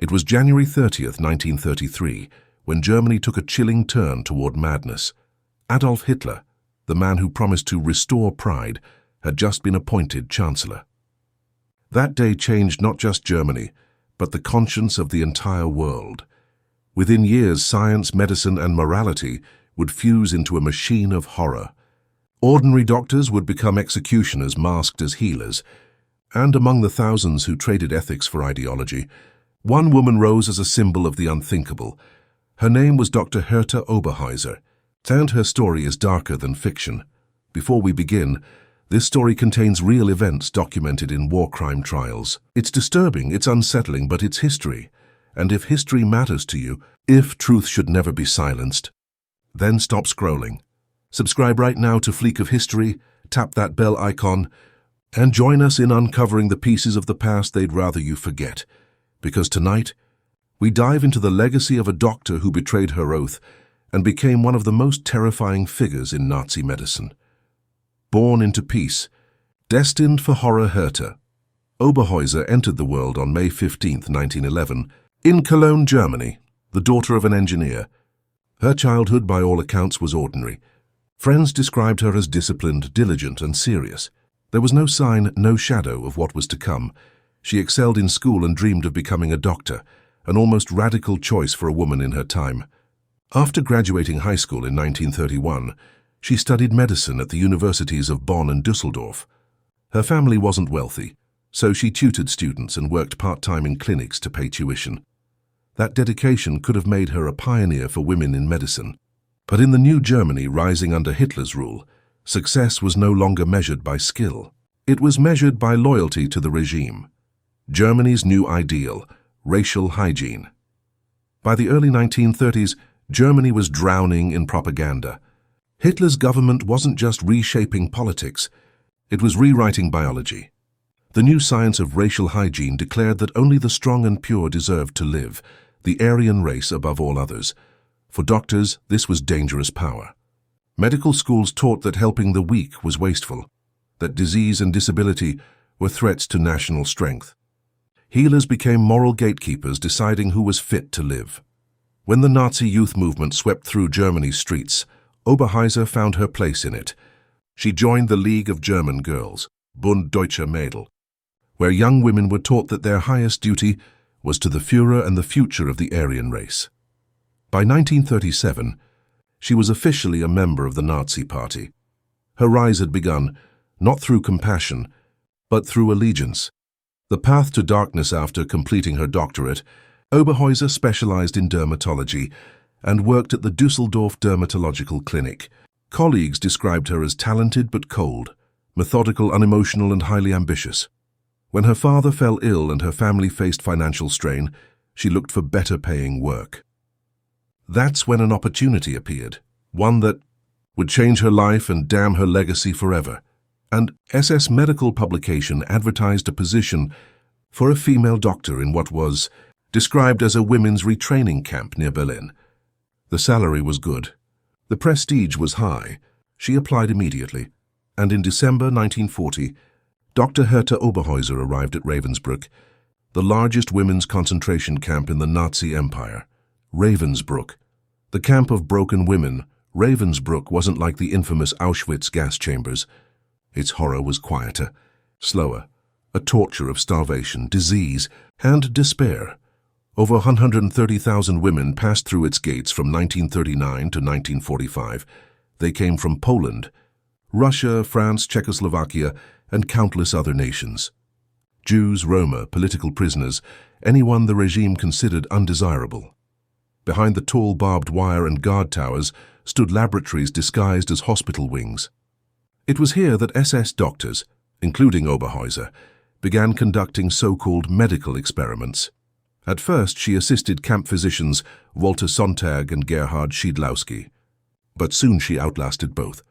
It was January 30th, 1933, when Germany took a chilling turn toward madness. Adolf Hitler, the man who promised to restore pride, had just been appointed Chancellor. That day changed not just Germany, but the conscience of the entire world. Within years, science, medicine, and morality would fuse into a machine of horror. Ordinary doctors would become executioners masked as healers, and among the thousands who traded ethics for ideology, one woman rose as a symbol of the unthinkable. Her name was Dr. Herta Oberheuser, and her story is darker than fiction. Before we begin, this story contains real events documented in war crime trials. It's disturbing, it's unsettling, but it's history. And if history matters to you, if truth should never be silenced, then stop scrolling. Subscribe right now to Fleek of History, tap that bell icon, and join us in uncovering the pieces of the past they'd rather you forget. Because tonight, we dive into the legacy of a doctor who betrayed her oath and became one of the most terrifying figures in Nazi medicine. Born into peace, destined for horror, Herta Oberheuser entered the world on May 15, 1911, in Cologne, Germany, the daughter of an engineer. Her childhood, by all accounts, was ordinary. Friends described her as disciplined, diligent, and serious. There was no sign, no shadow of what was to come. She excelled in school and dreamed of becoming a doctor, an almost radical choice for a woman in her time. After graduating high school in 1931, she studied medicine at the universities of Bonn and Düsseldorf. Her family wasn't wealthy, so she tutored students and worked part-time in clinics to pay tuition. That dedication could have made her a pioneer for women in medicine. But in the new Germany rising under Hitler's rule, success was no longer measured by skill. It was measured by loyalty to the regime. Germany's new ideal, racial hygiene. By the early 1930s, Germany was drowning in propaganda. Hitler's government wasn't just reshaping politics, it was rewriting biology. The new science of racial hygiene declared that only the strong and pure deserved to live, the Aryan race above all others. For doctors, this was dangerous power. Medical schools taught that helping the weak was wasteful, that disease and disability were threats to national strength. Healers became moral gatekeepers, deciding who was fit to live. When the Nazi youth movement swept through Germany's streets, Oberheuser found her place in it. She joined the League of German Girls, Bund Deutscher Mädel, where young women were taught that their highest duty was to the Führer and the future of the Aryan race. By 1937, she was officially a member of the Nazi Party. Her rise had begun, not through compassion, but through allegiance. The path to darkness. After completing her doctorate, Oberheuser specialized in dermatology and worked at the Düsseldorf Dermatological Clinic. Colleagues described her as talented but cold, methodical, unemotional, and highly ambitious. When her father fell ill and her family faced financial strain, she looked for better-paying work. That's when an opportunity appeared, one that would change her life and damn her legacy forever. An SS medical publication advertised a position for a female doctor in what was described as a women's retraining camp near Berlin. The salary was good. The prestige was high. She applied immediately, and in December 1940, Dr. Herta Oberheuser arrived at Ravensbrück, the largest women's concentration camp in the Nazi Empire. Ravensbrück, the camp of broken women. Ravensbrück wasn't like the infamous Auschwitz gas chambers. Its horror was quieter, slower, a torture of starvation, disease, and despair. Over 130,000 women passed through its gates from 1939 to 1945. They came from Poland, Russia, France, Czechoslovakia, and countless other nations. Jews, Roma, political prisoners, anyone the regime considered undesirable. Behind the tall barbed wire and guard towers stood laboratories disguised as hospital wings. It was here that SS doctors, including Oberheuser, began conducting so-called medical experiments. At first, she assisted camp physicians Walter Sontag and Gerhard Schiedlowski. But soon she outlasted both.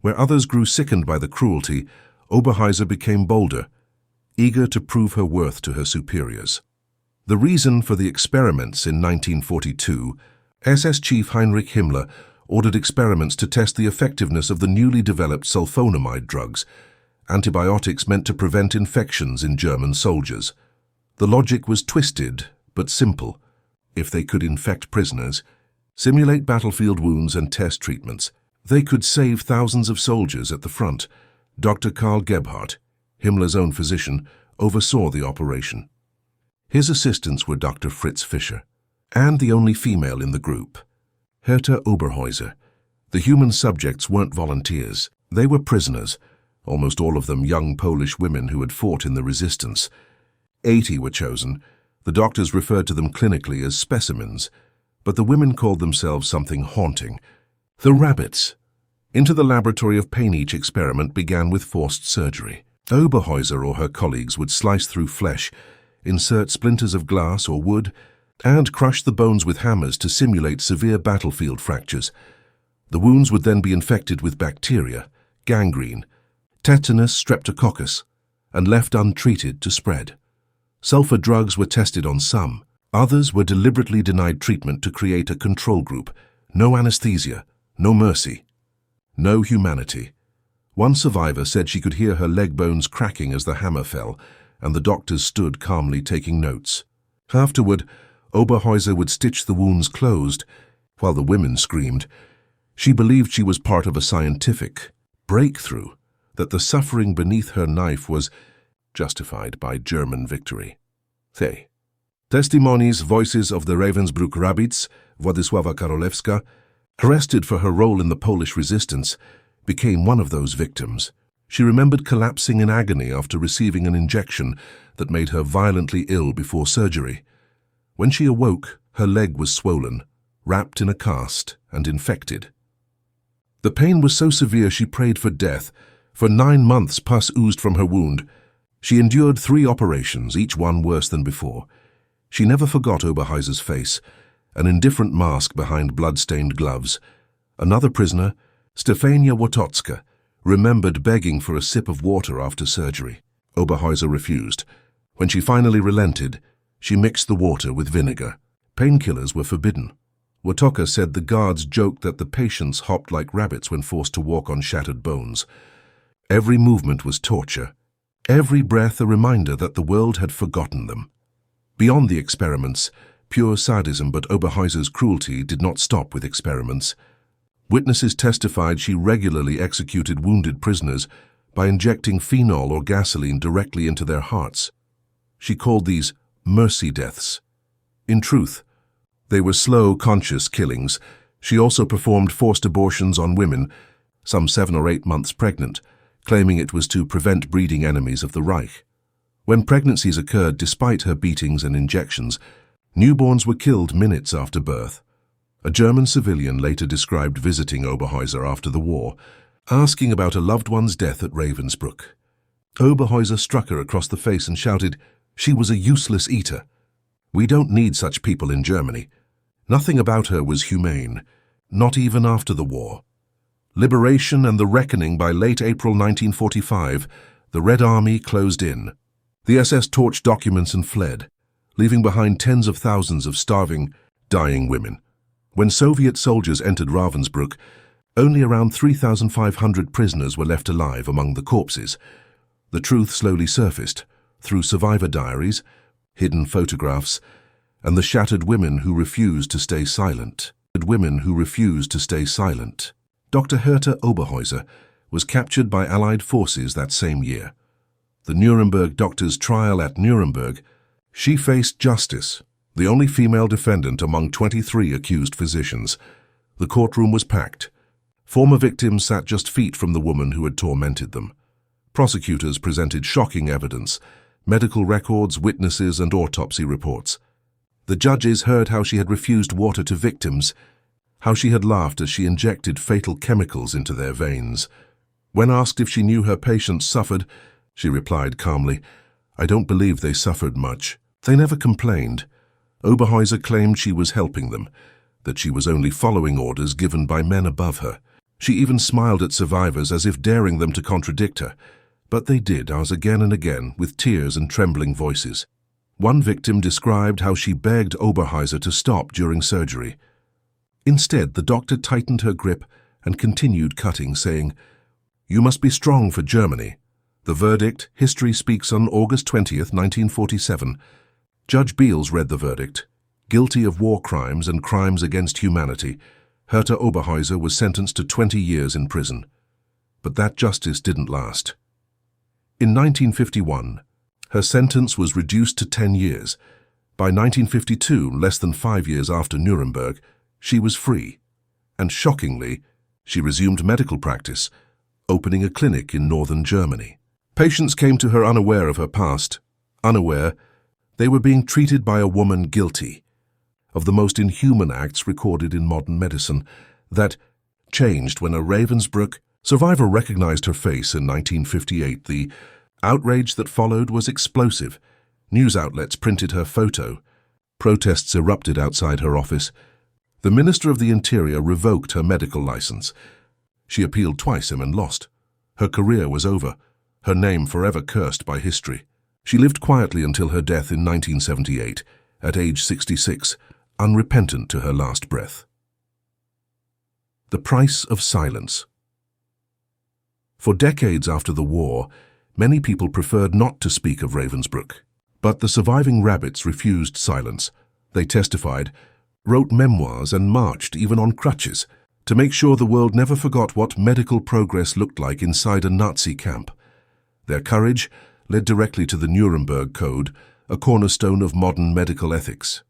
Where others grew sickened by the cruelty, Oberheuser became bolder, eager to prove her worth to her superiors. The reason for the experiments in 1942, SS Chief Heinrich Himmler ordered experiments to test the effectiveness of the newly developed sulfonamide drugs, antibiotics meant to prevent infections in German soldiers. The logic was twisted, but simple. If they could infect prisoners, simulate battlefield wounds and test treatments, they could save thousands of soldiers at the front. Dr. Karl Gebhardt, Himmler's own physician, oversaw the operation. His assistants were Dr. Fritz Fischer, and the only female in the group, Herta Oberheuser. The human subjects weren't volunteers. They were prisoners, almost all of them young Polish women who had fought in the resistance. 80 were chosen. The doctors referred to them clinically as specimens, but the women called themselves something haunting: the rabbits. Into the laboratory of pain each experiment began with forced surgery. Oberheuser or her colleagues would slice through flesh, insert splinters of glass or wood, and crush the bones with hammers to simulate severe battlefield fractures. The wounds would then be infected with bacteria, gangrene, tetanus, streptococcus, and left untreated to spread. Sulfur drugs were tested on some. Others were deliberately denied treatment to create a control group. No anesthesia, no mercy, no humanity. One survivor said she could hear her leg bones cracking as the hammer fell, and the doctors stood calmly taking notes. Afterward, Oberheuser would stitch the wounds closed, while the women screamed. She believed she was part of a scientific breakthrough, that the suffering beneath her knife was justified by German victory. They. Testimonies, voices of the Ravensbrück rabbits, Władysława Karolewska, arrested for her role in the Polish resistance, became one of those victims. She remembered collapsing in agony after receiving an injection that made her violently ill before surgery. When she awoke, her leg was swollen, wrapped in a cast, and infected. The pain was so severe she prayed for death. For 9 months pus oozed from her wound. She endured 3 operations, each one worse than before. She never forgot Oberheuser's face, an indifferent mask behind blood-stained gloves. Another prisoner, Stefania Wotocka, remembered begging for a sip of water after surgery. Oberheuser refused. When she finally relented, she mixed the water with vinegar. Painkillers were forbidden. Wotocka said the guards joked that the patients hopped like rabbits when forced to walk on shattered bones. Every movement was torture, every breath a reminder that the world had forgotten them. Beyond the experiments, pure sadism, but Oberheuser's cruelty did not stop with experiments. Witnesses testified she regularly executed wounded prisoners by injecting phenol or gasoline directly into their hearts. She called these mercy deaths. In truth, they were slow, conscious killings. She also performed forced abortions on women, some 7 or 8 months pregnant, claiming it was to prevent breeding enemies of the Reich. When pregnancies occurred despite her beatings and injections, newborns were killed minutes after birth. A German civilian later described visiting Oberheuser after the war, asking about a loved one's death at Ravensbrück. Oberheuser struck her across the face and shouted, "She was a useless eater. We don't need such people in Germany." Nothing about her was humane, not even after the war. Liberation and the reckoning. By late April 1945, the Red Army closed in. The SS torched documents and fled, leaving behind tens of thousands of starving, dying women. When Soviet soldiers entered Ravensbrück, only around 3,500 prisoners were left alive among the corpses. The truth slowly surfaced through survivor diaries, hidden photographs, and the shattered women who refused to stay silent. Dr. Herta Oberheuser was captured by Allied forces that same year. The Nuremberg doctor's trial at Nuremberg, she faced justice, the only female defendant among 23 accused physicians. The courtroom was packed. Former victims sat just feet from the woman who had tormented them. Prosecutors presented shocking evidence, medical records, witnesses, and autopsy reports. The judges heard how she had refused water to victims, how she had laughed as she injected fatal chemicals into their veins. When asked if she knew her patients suffered, she replied calmly, "I don't believe they suffered much. They never complained." Oberheuser claimed she was helping them, that she was only following orders given by men above her. She even smiled at survivors as if daring them to contradict her, but they did, as again and again, with tears and trembling voices. One victim described how she begged Oberheuser to stop during surgery. Instead, the doctor tightened her grip and continued cutting, saying, "You must be strong for Germany." The verdict, history speaks, on August 20th, 1947. Judge Beals read the verdict. Guilty of war crimes and crimes against humanity, Herta Oberheuser was sentenced to 20 years in prison. But that justice didn't last. In 1951, her sentence was reduced to 10 years. By 1952, less than 5 years after Nuremberg, she was free. And shockingly, she resumed medical practice, opening a clinic in northern Germany. Patients came to her unaware of her past, unaware they were being treated by a woman guilty of the most inhuman acts recorded in modern medicine. That changed when a Ravensbrück survivor recognized her face in 1958. The outrage that followed was explosive. News outlets printed her photo. Protests erupted outside her office. The Minister of the Interior revoked her medical license. She appealed twice and lost. Her career was over, her name forever cursed by history. She lived quietly until her death in 1978, at age 66, unrepentant to her last breath. The price of silence. For decades after the war, many people preferred not to speak of Ravensbrück. But the surviving rabbits refused silence. They testified, wrote memoirs and marched even on crutches to make sure the world never forgot what medical progress looked like inside a Nazi camp. Their courage led directly to the Nuremberg Code, a cornerstone of modern medical ethics.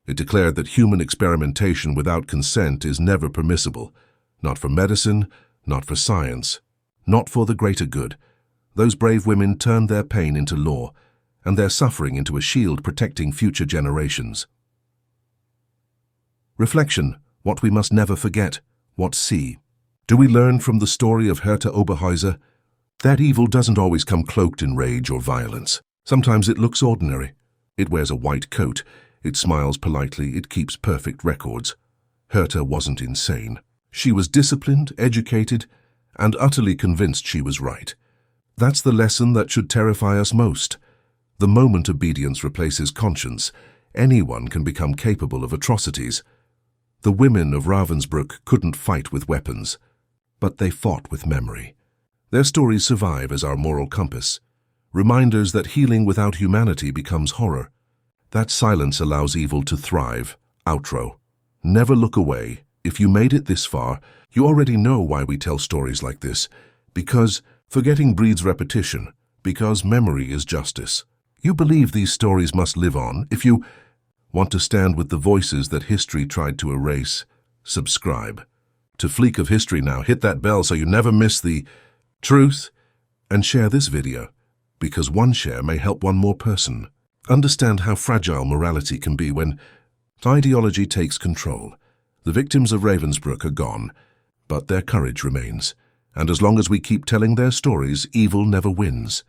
It declared that human experimentation without consent is never permissible, not for medicine, not for science, not for the greater good. Those brave women turned their pain into law, and their suffering into a shield protecting future generations. Reflection, what we must never forget, what see. Do we learn from the story of Herta Oberheuser? That evil doesn't always come cloaked in rage or violence. Sometimes it looks ordinary. It wears a white coat. It smiles politely. It keeps perfect records. Herta wasn't insane. She was disciplined, educated, and utterly convinced she was right. That's the lesson that should terrify us most. The moment obedience replaces conscience, anyone can become capable of atrocities. The women of Ravensbrück couldn't fight with weapons, but they fought with memory. Their stories survive as our moral compass, reminders that healing without humanity becomes horror. That silence allows evil to thrive. Outro. Never look away. If you made it this far, you already know why we tell stories like this. Because forgetting breeds repetition. Because memory is justice. You believe these stories must live on. If you want to stand with the voices that history tried to erase, subscribe. To Fleek of History now, hit that bell so you never miss the truth, and share this video, because one share may help one more person. Understand how fragile morality can be when ideology takes control. The victims of Ravensbrück are gone, but their courage remains. And as long as we keep telling their stories, evil never wins.